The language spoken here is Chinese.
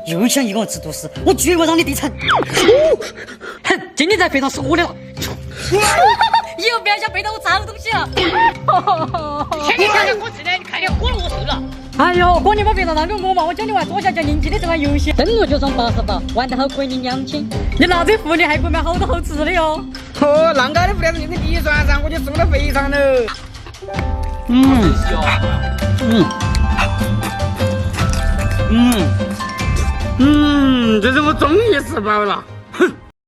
又想一个人吃独食，我绝不让你得逞！哼，今天在肥肠是我的了。以后不要想背到我脏东西了。现在看见我吃的，你看见我落手了。哎呦，哥，你把别人让给我嘛！我教你玩左下角邻居的这款游戏，登录就送88，玩得好亏你2000。你拿这福利还可以买好多好吃的哟。哦，浪高的福利是用个计算上，我就送到肥肠喽。这次我终于吃饱了。